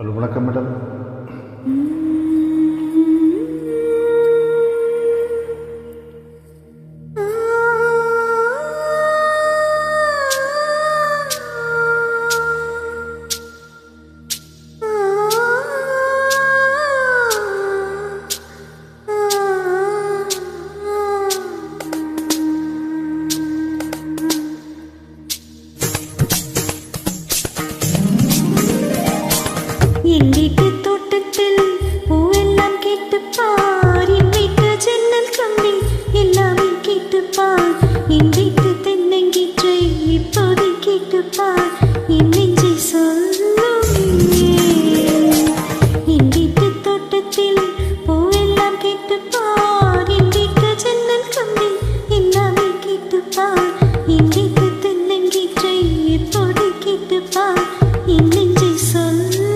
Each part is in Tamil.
ஹலோ, வணக்கம் மேடம். என் வீட்டு தோட்டத்தில் பூவெல்லாம் கேட்டுப்பார், என் வீட்டு ஜன்னல் கம்பி எல்லாமே கேட்டுப்பார், என் வீட்டு தென்னங்கீற்றை இப்போது கேட்டுப்பார், என் நெஞ்சை சொல்லுமே. என் வீட்டு தோட்டத்தில் பூவெல்லாம் கேட்டுப்பார், என் வீட்டு ஜன்னல் கம்பி எல்லாமே கேட்டுப்பார், என் வீட்டு தென்னங்கீற்றை இப்போது கேட்டுப்பார், என் நெஞ்சை சொல்லுமே.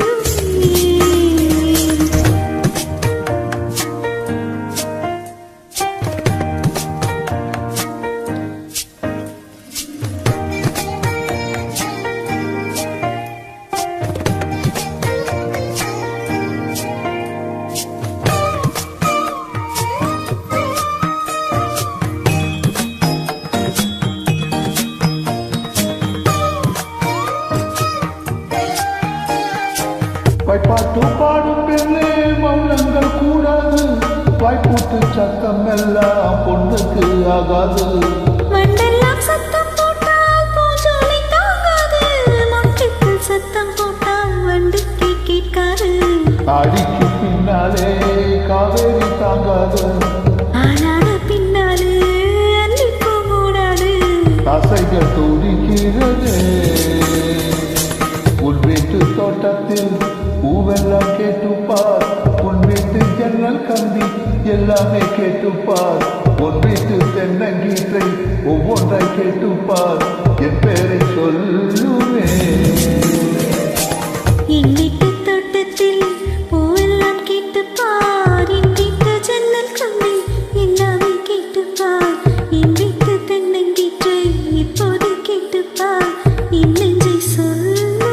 வாய்ப்பாட்டு பாடும் பெண்ணே, மௌனங்கள் கூடாது. வாய்ப்பூட்டு சத்தம் எல்லாம் பொண்ணுக்கு ஆகாது. மண்டெல்லாம் சத்தம் போட்டால் பூஞ்சோலை தாங்காது, மொட்டுக்கள் சத்தம் போட்டால் வண்டுக்கு கேட்காது. அடிக்கு பின்னாலே காவேரி தாங்காது, ஆனாத பின்னாலே அள்ளிப்பூ மூடாது. ஆசைகள் துடிக்கிறது. உன் வீட்டு தோட்டத்தில் பூவெல்லாம் கேட்டுப்பார், உன் வீட்டு ஜன்னல் கம்பி எல்லாமே கேட்டுப்பார், உன் வீட்டு தென்னங்கீற்றை ஒவ்வொன்றாய் கேட்டுப்பார், என் பேரை சொல்லுவே. என் வீட்டு தோட்டத்தில் பூவெல்லாம் கேட்டுப்பார், என் வீட்டு ஜன்னல் கம்பி எல்லாமே கேட்டுப்பார், என் வீட்டு தென்னங்கீற்றை இப்போது கேட்டுப்பார், என் நெஞ்சை சொல்லுமே.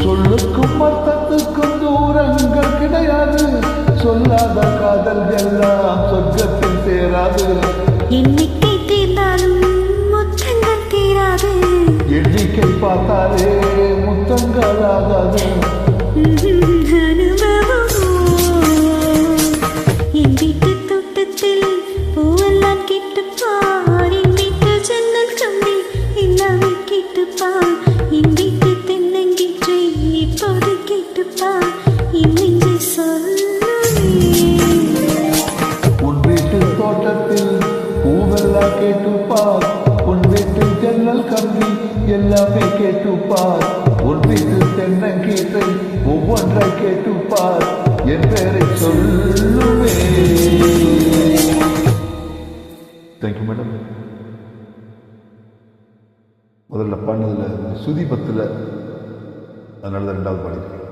சொல்லுக்கும் அர்த்தத்துக்கும் தூரங்கள் கிடையாது, சொல்லாத காதல் எல்லாம் சொர்க்கத்தில் சேராது. எண்ணிக்கை தீர்ந்தாலும் முத்தங்கள் தீராது, எண்ணிக்கை பார்த்தாலே முத்தங்கள் ஆகாது. என் வீட்டு தோட்டத்தில் பூவெல்லாம் கேட்டுப்பார், என் வீட்டு ஜன்னல் கம்பி எல்லாமே கேட்டுப்பார், என் வீட்டு தென்னங்கீற்றை இப்போது கேட்டுப்பார், என் நெஞ்சை சொல்லுமே. உன் வீட்டு தோட்டத்தில் பூவெல்லாம் கேட்டுப்பார், உன் வீட்டு ஜன்னல் கம்பி எல்லாமே கேட்டுப்பார், உன் வீட்டு தென்னங்கீற்றை ஒவ்வொன்றாய் கேட்டுப்பார், என் பேரை சொல்லுவே. Thank you madam. முதல்ல பாடினதில் சுதி பத்தில், அதனால தான் 2வது பாடியிருக்கேன்.